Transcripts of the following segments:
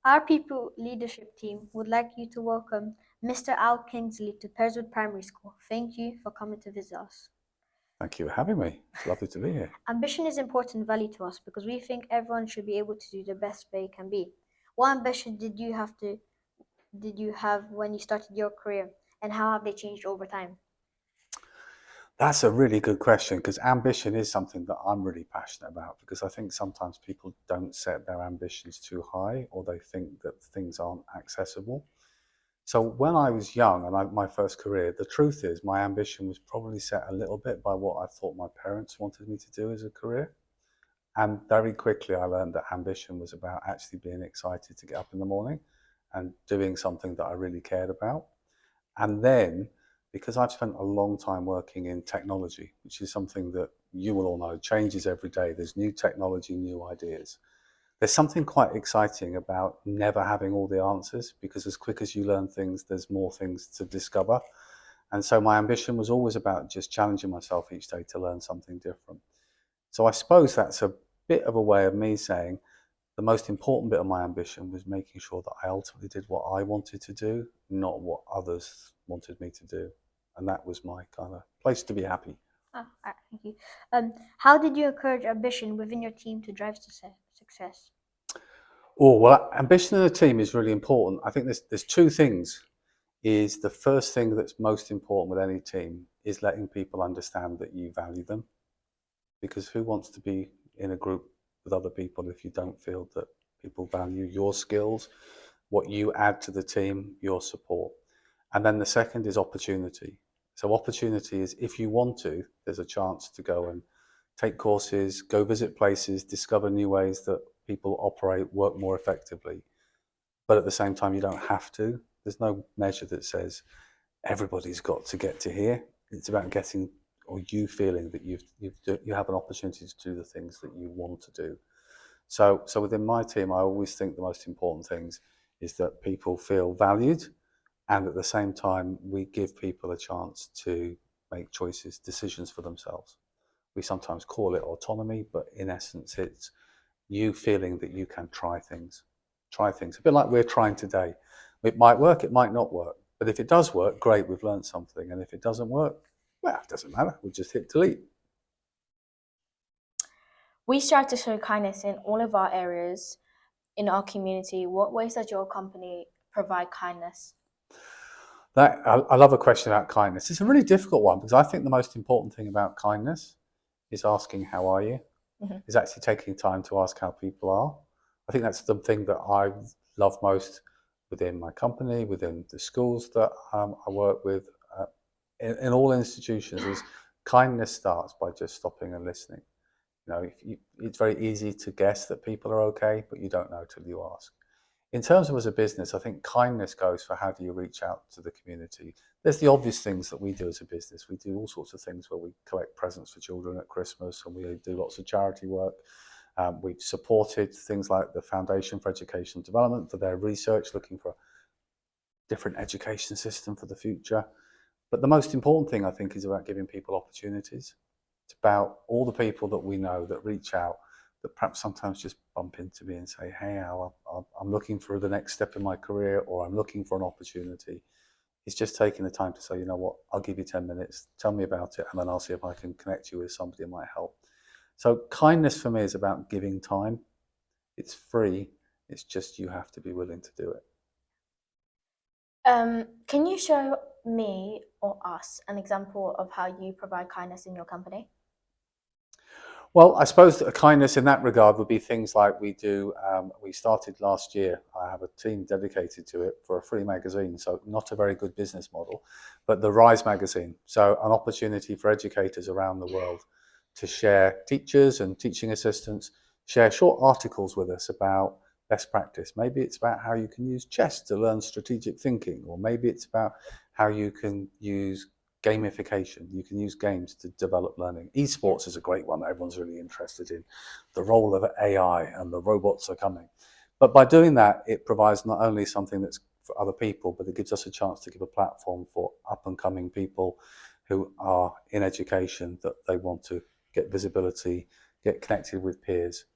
Our Pupil Leadership Team would like you to welcome Mr. Al Kingsley to Peareswood Primary School. Thank you for coming to visit us. Thank you for having me. It's lovely to be here. Ambition is important value to us because we think everyone should be able to do the best they can be. What ambition did you have when you started your career, and how have they changed over time? That's a really good question, because ambition is something that I'm really passionate about, because I think sometimes people don't set their ambitions too high, or they think that things aren't accessible. So when I was young and my first career, the truth is my ambition was probably set a little bit by what I thought my parents wanted me to do as a career. And very quickly I learned that ambition was about actually being excited to get up in the morning and doing something that I really cared about. And then, because I've spent a long time working in technology, which is something that you will all know changes every day. There's new technology, new ideas. There's something quite exciting about never having all the answers, because as quick as you learn things, there's more things to discover. And so my ambition was always about just challenging myself each day to learn something different. So I suppose that's a bit of a way of me saying the most important bit of my ambition was making sure that I ultimately did what I wanted to do, not what others wanted me to do. And that was my kind of place to be happy. Thank you. How did you encourage ambition within your team to drive success? Oh, well, ambition in a team is really important. I think there's two things. Is the first thing that's most important with any team is letting people understand that you value them. Because who wants to be in a group with other people if you don't feel that people value your skills, what you add to the team, your support? And then the second is opportunity. So opportunity is, if you want to, there's a chance to go and take courses, go visit places, discover new ways that people operate, work more effectively. But at the same time, you don't have to. There's no measure that says everybody's got to get to here. It's about getting, or you feeling that you have an opportunity to do the things that you want to do. So within my team, I always think the most important things is that people feel valued, and at the same time, we give people a chance to make choices, decisions for themselves. We sometimes call it autonomy, but in essence, it's you feeling that you can try things. A bit like we're trying today. It might work, it might not work. But if it does work, great, we've learned something. And if it doesn't work, well, it doesn't matter. We'll just hit delete. We strive to show kindness in all of our areas in our community. What ways does your company provide kindness? I love a question about kindness. It's a really difficult one, because I think the most important thing about kindness is asking, how are you? Mm-hmm. Is actually taking time to ask how people are. I think that's the thing that I love most within my company, within the schools that I work with, in all institutions, is kindness starts by just stopping and listening. It's very easy to guess that people are okay, but you don't know till you ask. In terms of as a business, I think kindness goes for how do you reach out to the community. There's the obvious things that we do as a business. We do all sorts of things where we collect presents for children at Christmas, and we do lots of charity work. We've supported things like the Foundation for Education and Development for their research, looking for a different education system for the future. But the most important thing, I think, is about giving people opportunities. It's about all the people that we know that reach out, that perhaps sometimes just bump into me and say, hey, Al, I'm looking for the next step in my career, or I'm looking for an opportunity. It's just taking the time to say, you know what, I'll give you 10 minutes, tell me about it, and then I'll see if I can connect you with somebody who might help. So kindness for me is about giving time. It's free. It's just you have to be willing to do it. Can you show me or us an example of how you provide kindness in your company? Well, I suppose that kindness in that regard would be things like we do. We started last year. I have a team dedicated to it for a free magazine, so not a very good business model, but the Rise magazine. So an opportunity for educators around the world to share, teachers and teaching assistants, share short articles with us about best practice. Maybe it's about how you can use chess to learn strategic thinking, or maybe it's about how you can use gamification. You can use games to develop learning. Esports is a great one that everyone's really interested in. The role of AI, and the robots are coming. But by doing that, it provides not only something that's for other people, but it gives us a chance to give a platform for up and coming people who are in education, that they want to get visibility, get connected with peers.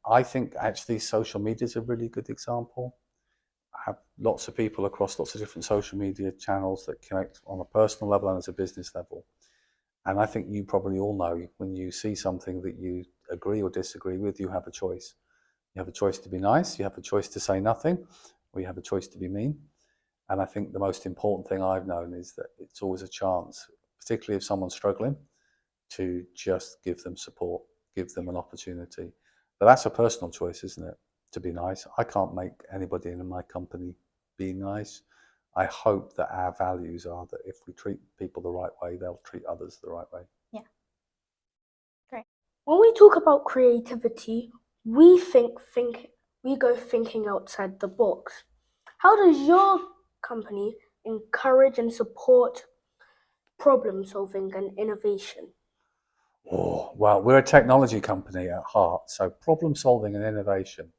I think actually social media is a really good example. I have lots of people across lots of different social media channels that connect on a personal level and as a business level. And I think you probably all know when you see something that you agree or disagree with, you have a choice. You have a choice to be nice, you have a choice to say nothing, or you have a choice to be mean. And I think the most important thing I've known is that it's always a chance, particularly if someone's struggling, to just give them support, give them an opportunity. But that's a personal choice, isn't it? To be nice. I can't make anybody in my company be nice. I hope that our values are that if we treat people the right way, they'll treat others the right way. Yeah. Great. When we talk about creativity, we go thinking outside the box. How does your company encourage and support problem solving and innovation? Oh, well, we're a technology company at heart, so problem solving and innovation.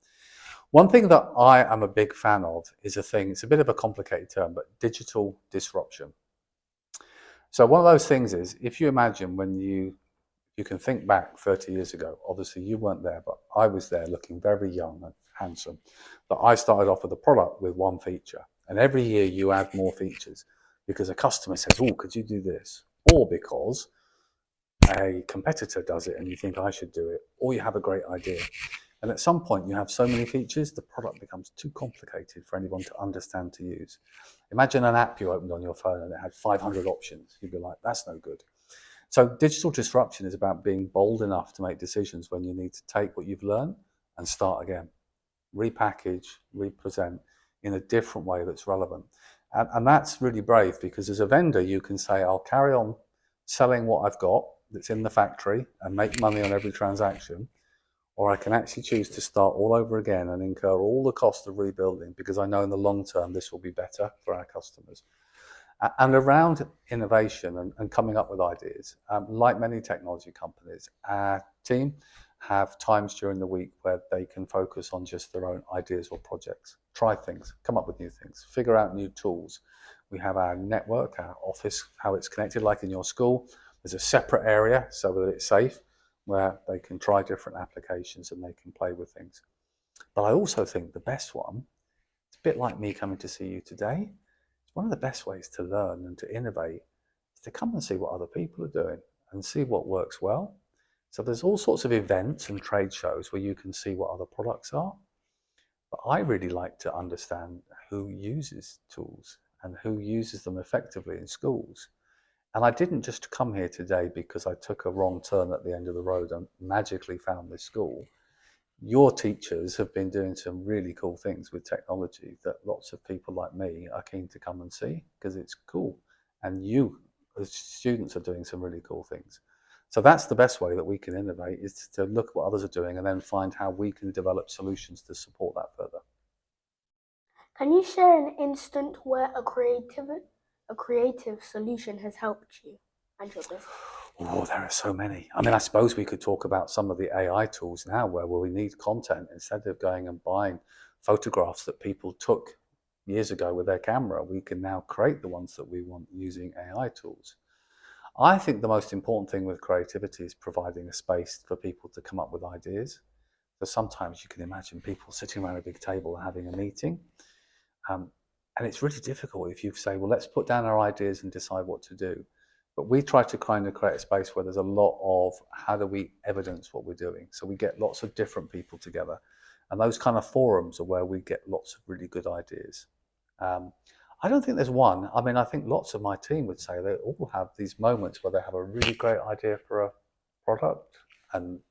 One thing that I am a big fan of is it's a bit of a complicated term, but digital disruption. So one of those things is, if you imagine when you can think back 30 years ago, obviously you weren't there, but I was there looking very young and handsome. But I started off with a product with one feature, and every year you add more features because a customer says, oh, could you do this? Or because a competitor does it and you think I should do it, or you have a great idea. And at some point you have so many features, the product becomes too complicated for anyone to understand to use. Imagine an app you opened on your phone and it had 500 options. You'd be like, that's no good. So digital disruption is about being bold enough to make decisions when you need to take what you've learned and start again. Repackage, represent in a different way that's relevant. And that's really brave, because as a vendor, you can say, I'll carry on selling what I've got that's in the factory and make money on every transaction, or I can actually choose to start all over again and incur all the cost of rebuilding because I know in the long term this will be better for our customers. And around innovation and coming up with ideas, like many technology companies, our team have times during the week where they can focus on just their own ideas or projects, try things, come up with new things, figure out new tools. We have our network, our office, how it's connected, like in your school. There's a separate area so that it's safe, where they can try different applications and they can play with things. But I also think the best one, it's a bit like me coming to see you today, one of the best ways to learn and to innovate is to come and see what other people are doing and see what works well. So there's all sorts of events and trade shows where you can see what other products are. But I really like to understand who uses tools and who uses them effectively in schools. And I didn't just come here today because I took a wrong turn at the end of the road and magically found this school. Your teachers have been doing some really cool things with technology that lots of people like me are keen to come and see because it's cool. And you, as students, are doing some really cool things. So that's the best way that we can innovate, is to look at what others are doing and then find how we can develop solutions to support that further. Can you share an instant where a creative solution has helped you and your business? Oh, there are so many. I mean, I suppose we could talk about some of the AI tools now where we need content. Instead of going and buying photographs that people took years ago with their camera, we can now create the ones that we want using AI tools. I think the most important thing with creativity is providing a space for people to come up with ideas. So sometimes you can imagine people sitting around a big table having a meeting. And it's really difficult if you say, well, let's put down our ideas and decide what to do. But we try to kind of create a space where there's a lot of how do we evidence what we're doing. So we get lots of different people together. And those kind of forums are where we get lots of really good ideas. I don't think there's one. I mean, I think lots of my team would say they all have these moments where they have a really great idea for a product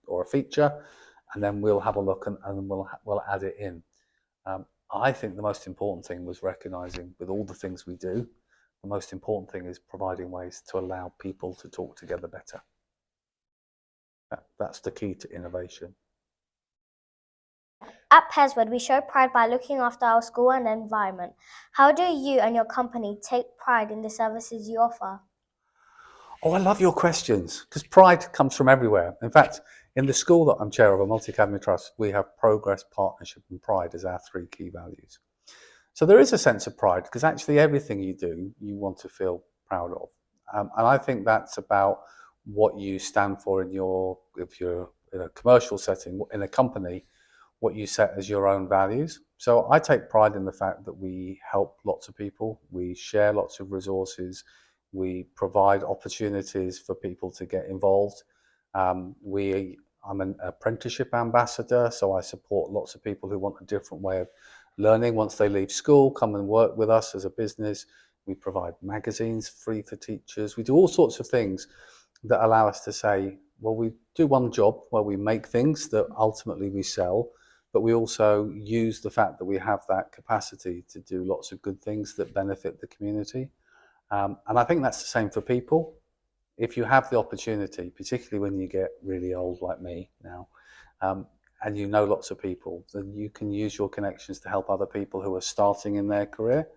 or a feature, and then we'll have a look and we'll add it in. I think the most important thing was recognizing with all the things we do, the most important thing is providing ways to allow people to talk together better. That's the key to innovation. At Peareswood, we show pride by looking after our school and environment. How do you and your company take pride in the services you offer? Oh, I love your questions, because pride comes from everywhere. In fact, in the school that I'm chair of, a multi-academy trust, we have progress, partnership and pride as our three key values. So there is a sense of pride, because actually everything you do, you want to feel proud of. And I think that's about what you stand for if you're in a commercial setting, in a company, what you set as your own values. So I take pride in the fact that we help lots of people, we share lots of resources, we provide opportunities for people to get involved. I'm an apprenticeship ambassador, so I support lots of people who want a different way of learning. Once they leave school, come and work with us as a business. We provide magazines free for teachers. We do all sorts of things that allow us to say, well, we do one job where we make things that ultimately we sell, but we also use the fact that we have that capacity to do lots of good things that benefit the community. And I think that's the same for people. If you have the opportunity, particularly when you get really old like me now, and you know lots of people, then you can use your connections to help other people who are starting in their career.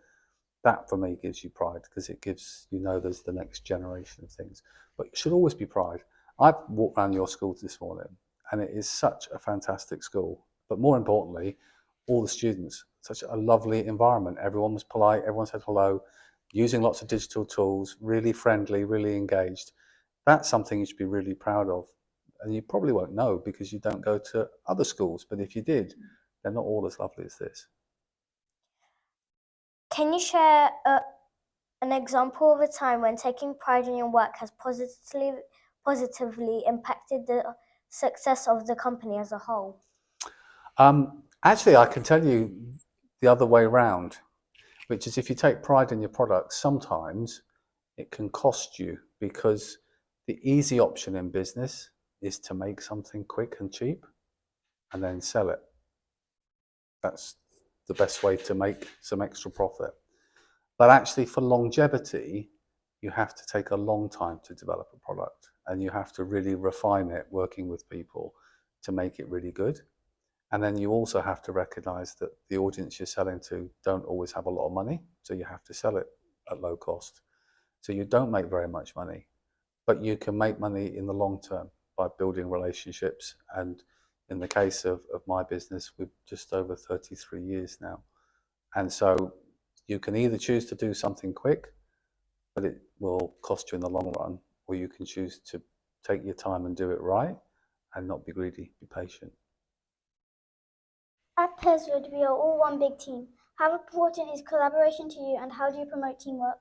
That for me gives you pride, because it gives, there's the next generation of things. But it should always be pride. I've walked around your school this morning, and it is such a fantastic school. But more importantly, all the students, such a lovely environment. Everyone was polite, everyone said hello, using lots of digital tools, really friendly, really engaged. That's something you should be really proud of. And you probably won't know because you don't go to other schools, but if you did, they're not all as lovely as this. Can you share an example of a time when taking pride in your work has positively impacted the success of the company as a whole? Actually, I can tell you the other way around, which is if you take pride in your product, sometimes it can cost you, because the easy option in business is to make something quick and cheap and then sell it. That's the best way to make some extra profit. But actually, for longevity, you have to take a long time to develop a product, and you have to really refine it working with people to make it really good. And then you also have to recognize that the audience you're selling to don't always have a lot of money, so you have to sell it at low cost. So you don't make very much money, but you can make money in the long term by building relationships. And in the case of my business, we're just over 33 years now. And so you can either choose to do something quick, but it will cost you in the long run, or you can choose to take your time and do it right and not be greedy, be patient. At Peareswood, we are all one big team. How important is collaboration to you, and how do you promote teamwork?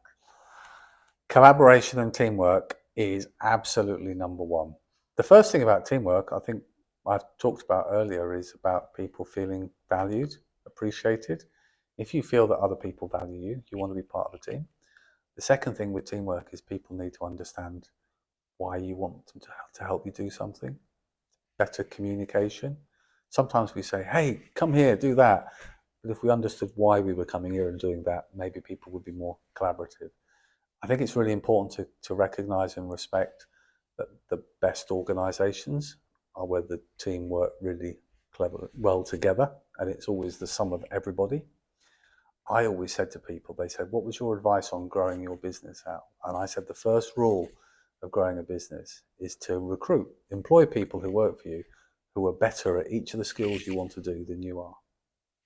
Collaboration and teamwork is absolutely number one. The first thing about teamwork, I think I've talked about earlier, is about people feeling valued, appreciated. If you feel that other people value you, you want to be part of the team. The second thing with teamwork is people need to understand why you want them to help you do something. Better communication. Sometimes we say, hey, come here, do that. But if we understood why we were coming here and doing that, maybe people would be more collaborative. I think it's really important to recognize and respect that the best organizations are where the team work really well together, and it's always the sum of everybody. I always said to people, they said, what was your advice on growing your business out? And I said, the first rule of growing a business is to employ people who work for you who are better at each of the skills you want to do than you are.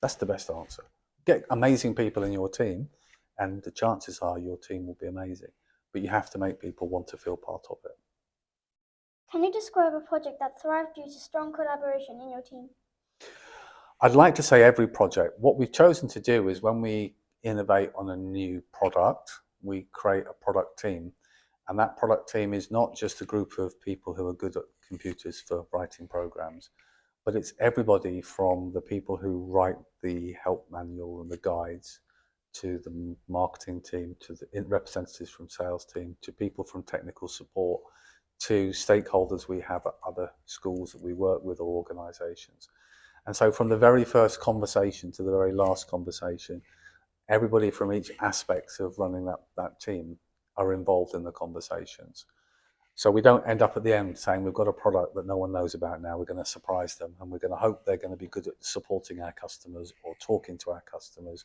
That's the best answer. Get amazing people in your team, and the chances are your team will be amazing. But you have to make people want to feel part of it. Can you describe a project that thrived due to strong collaboration in your team? I'd like to say every project. What we've chosen to do is when we innovate on a new product, we create a product team. And that product team is not just a group of people who are good at computers for writing programs, but it's everybody from the people who write the help manual and the guides, to the marketing team, to the representatives from sales team, to people from technical support, to stakeholders we have at other schools that we work with or organizations. And so from the very first conversation to the very last conversation, everybody from each aspect of running that team are involved in the conversations. So we don't end up at the end saying we've got a product that no one knows about now, we're going to surprise them, and we're going to hope they're going to be good at supporting our customers or talking to our customers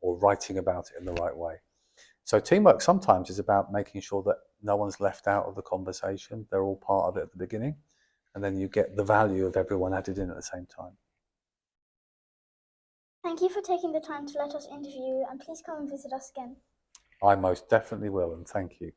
or writing about it in the right way. So teamwork sometimes is about making sure that no one's left out of the conversation. They're all part of it at the beginning, and then you get the value of everyone added in at the same time. Thank you for taking the time to let us interview you, and please come and visit us again. I most definitely will, and thank you.